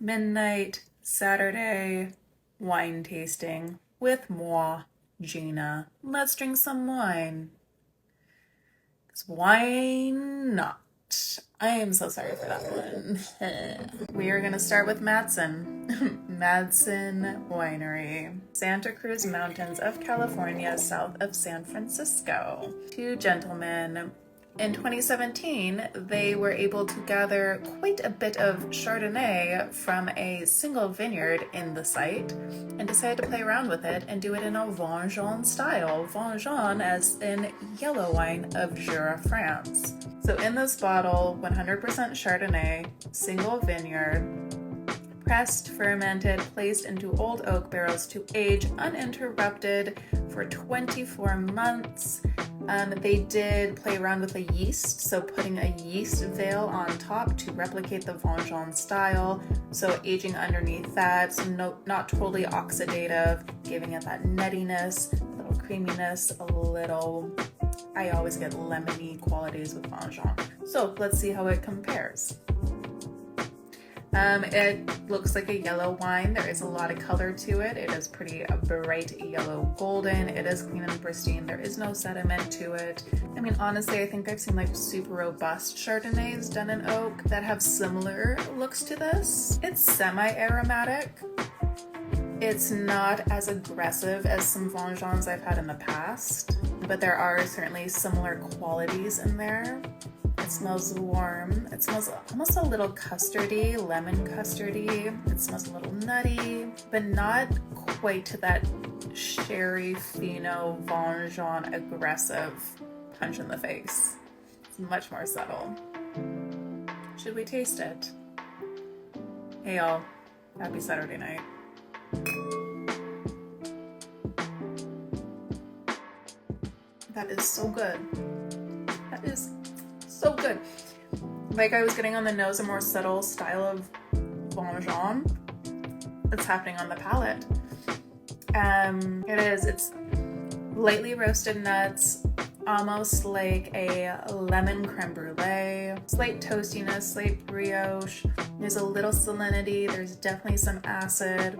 midnight Saturday wine tasting with moi, Gina. Let's drink some wine. 'Cause why not? I am so sorry for that one. We are gonna start with Madson. Madson Winery. Santa Cruz Mountains of California, south of San Francisco. Two gentlemen. In 2017, they were able to gather quite a bit of Chardonnay from a single vineyard in the site and decided to play around with it and do it in a Vin Jaune style. Vin Jaune as in yellow wine of Jura, France. So in this bottle, 100% Chardonnay, single vineyard, pressed, fermented, placed into old oak barrels to age uninterrupted for 24 months. They did play around with the yeast, so putting a yeast veil on top to replicate the Vin Jaune style, so aging underneath that, so not totally oxidative, giving it that nuttiness, a little creaminess, a little, I always get lemony qualities with Vin Jaune. So let's see how it compares. It looks like a yellow wine. There is a lot of color to it. It is pretty bright yellow golden. It is clean and pristine. There is no sediment to it. I mean, honestly, I think I've seen like super robust Chardonnays done in oak that have similar looks to this. It's semi-aromatic. It's not as aggressive as some Vin Jaunes I've had in the past, but there are certainly similar qualities in there. It smells warm. It smells almost a little custardy, lemon custardy. It smells a little nutty, but not quite to that sherry fino Vin Jaune aggressive punch in the face. It's much more subtle. Should we taste it? Hey y'all, happy Saturday night. That is so good. That is so good. Like I was getting on the nose, a more subtle style of Vin Jaune that's happening on the palate. It's lightly roasted nuts, almost like a lemon creme brulee, slight toastiness, slight brioche. There's a little salinity, there's definitely some acid.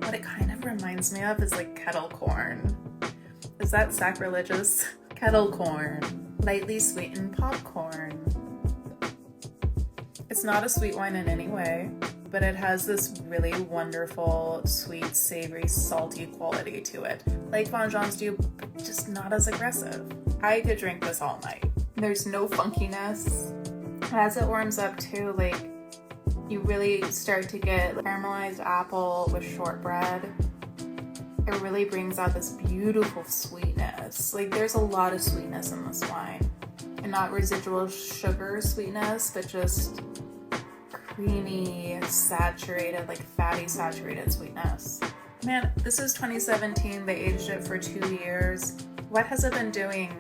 What it kind of reminds me of is like kettle corn. Is that sacrilegious? Kettle corn. Lightly sweetened popcorn. It's not a sweet wine in any way, but it has this really wonderful, sweet, savory, salty quality to it. Like Vin Jaunes do, but just not as aggressive. I could drink this all night. There's no funkiness. As it warms up too, like you really start to get caramelized apple with shortbread. It really brings out this beautiful sweetness. Like there's a lot of sweetness in this wine. And not residual sugar sweetness, but just creamy, saturated, like fatty saturated sweetness. Man, this is 2017. They aged it for 2 years. What has it been doing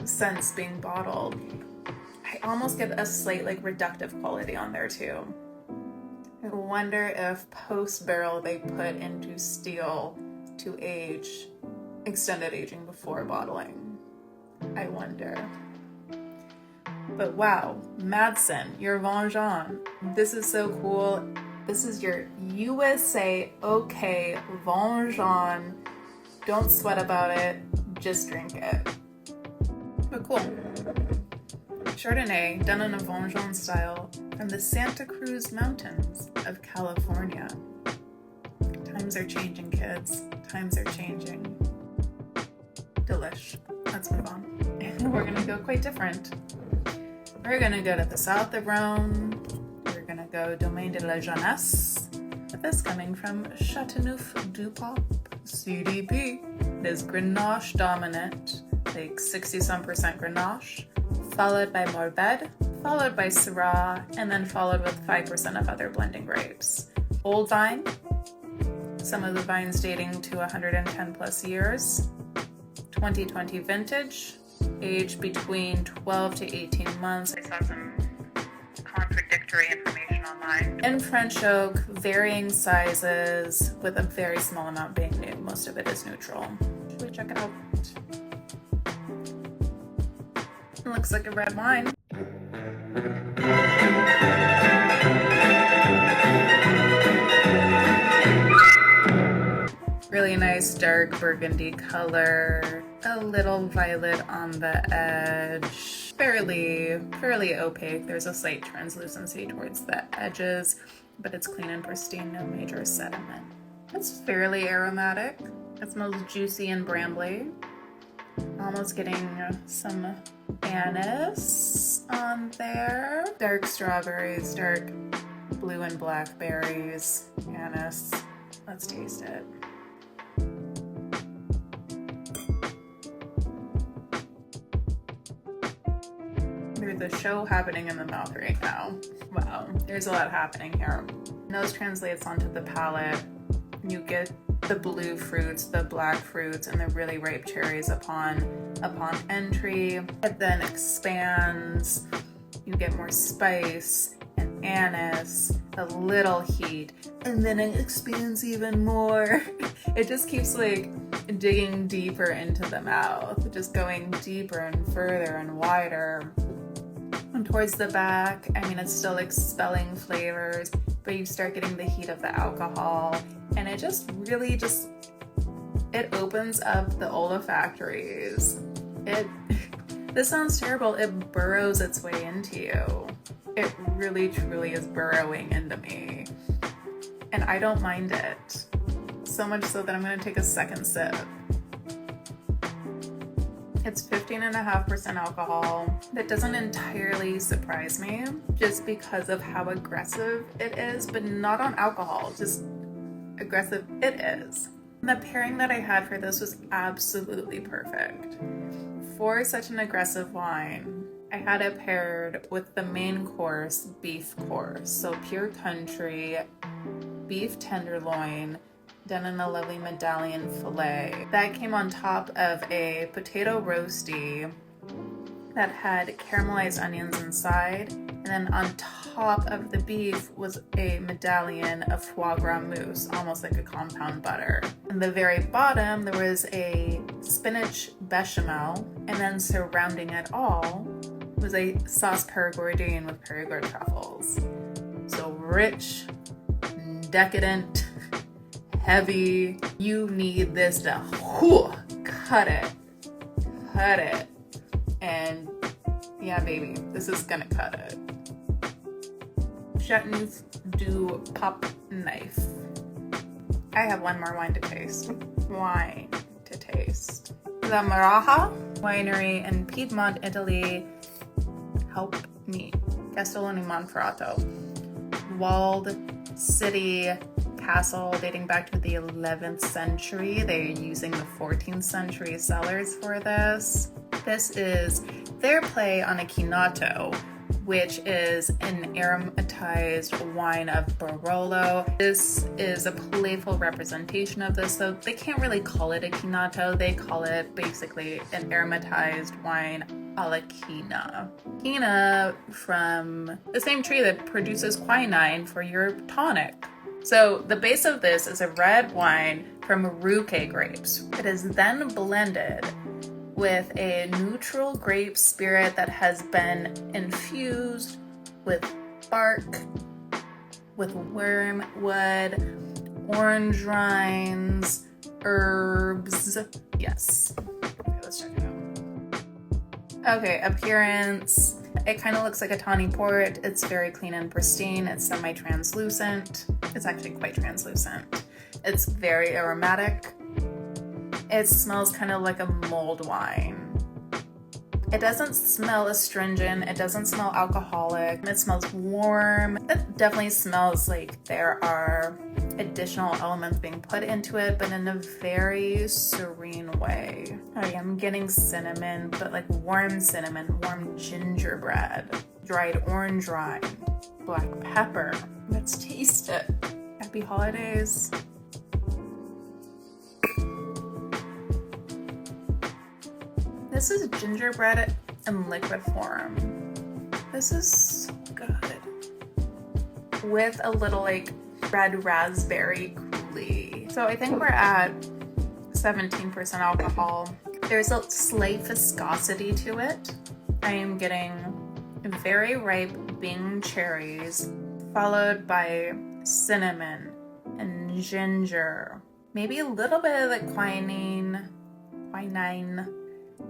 since being bottled? I almost get a slight like reductive quality on there too. I wonder if post-barrel they put into steel to age, extended aging before bottling. I wonder. But wow, Madson, your Vin Jaune. This is so cool. This is your USA OK Vin Jaune. Don't sweat about it, just drink it. But cool. Chardonnay done in a Vin Jaune style from the Santa Cruz Mountains of California. Times are changing, kids. Times are changing. Delish. Let's move on. And we're gonna go quite different. We're gonna go to the south of Rhone. We're gonna go Domaine de la Janasse. This coming from Châteaneuf du Pape, CDP. It is Grenache dominant, like 60-some% Grenache, followed by Mourvèdre, followed by Syrah, and then followed with 5% of other blending grapes. Old vine. Some of the vines dating to 110 plus years. 2020 vintage, aged between 12 to 18 months. I saw some contradictory information online. In French oak, varying sizes with a very small amount being new. Most of it is neutral. Should we check it out? It looks like a red wine. nice dark burgundy color, a little violet on the edge, fairly opaque. There's a slight translucency towards the edges, but it's clean and pristine, no major sediment. It's fairly aromatic. It smells juicy and brambly. Almost getting some anise on there. Dark strawberries, dark blue and blackberries, anise. Let's taste it. There's a show happening in the mouth right now. Wow, there's a lot happening here. Nose translates onto the palate. You get the blue fruits, the black fruits, and the really ripe cherries upon entry. It then expands. You get more spice and anise, a little heat, and then it expands even more. It just keeps like digging deeper into the mouth, just going deeper and further and wider. And towards the back, I mean, it's still expelling flavors, but you start getting the heat of the alcohol, and it just really it opens up the olfactories. This sounds terrible, it burrows its way into you. It really truly is burrowing into me, and I don't mind it. So much so that I'm gonna take a second sip. It's 15.5% alcohol. That doesn't entirely surprise me just because of how aggressive it is, but not on alcohol, just aggressive it is. The pairing that I had for this was absolutely perfect. For such an aggressive wine, I had it paired with the main course, beef course. So pure country, beef tenderloin, done in a lovely medallion fillet. That came on top of a potato roasty that had caramelized onions inside. And then on top of the beef was a medallion of foie gras mousse, almost like a compound butter. In the very bottom, there was a spinach bechamel, and then surrounding it all was a sauce Perigordine with Perigord truffles. So rich, decadent, heavy. You need this to cut it. And yeah, baby, this is gonna cut it. Châteaneuf du Pape knife. I have one more wine to taste. The Miraja winery in Piedmont, Italy. Help me. Castello Monferrato. Walled city castle dating back to the 11th century. They're using the 14th century cellars for this. This is their play on a Chinato, which is an aromatized wine of Barolo. This is a playful representation of this, so they can't really call it a Chinato. They call it basically an aromatized wine a la quina. Quina from the same tree that produces quinine for your tonic. So the base of this is a red wine from Ruché grapes. It is then blended with a neutral grape spirit that has been infused with bark, with wormwood, orange rinds, herbs. Yes. Okay, let's check it out. Okay, appearance. It kind of looks like a tawny port. It's very clean and pristine. It's semi-translucent. It's actually quite translucent. It's very aromatic. It smells kind of like a mulled wine. It doesn't smell astringent. It doesn't smell alcoholic. It smells warm. It definitely smells like there are additional elements being put into it, but in a very serene way. I am getting cinnamon, but like warm cinnamon, warm gingerbread, dried orange rind, black pepper. Let's taste it. Happy holidays. This is gingerbread in liquid form. This is good. With a little like red raspberry coulis. So I think we're at 17% alcohol. There's a slight viscosity to it. I am getting very ripe Bing cherries, followed by cinnamon and ginger maybe a little bit of the quinine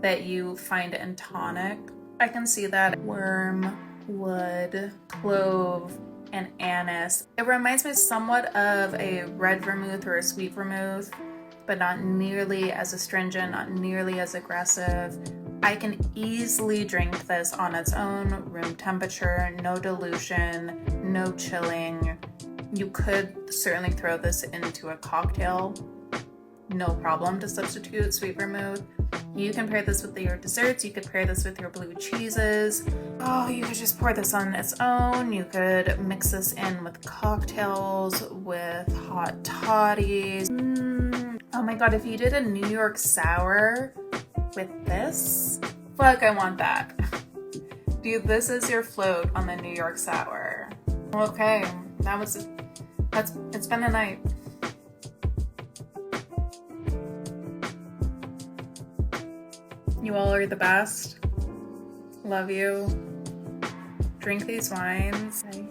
that you find in tonic. I can see that. Wormwood, clove, and anise. It reminds me somewhat of a red vermouth or a sweet vermouth, but not nearly as astringent, not nearly as aggressive. I can easily drink this on its own, room temperature, no dilution, no chilling. You could certainly throw this into a cocktail, no problem, to substitute sweet vermouth. You can pair this with your desserts, you could pair this with your blue cheeses. Oh, you could just pour this on its own. You could mix this in with cocktails, with hot toddies. Oh my god, if you did a New York sour with this, fuck, I want that. Dude, this is your float on the New York sour. Okay, it's been a night. You all are the best. Love you. Drink these wines. Bye.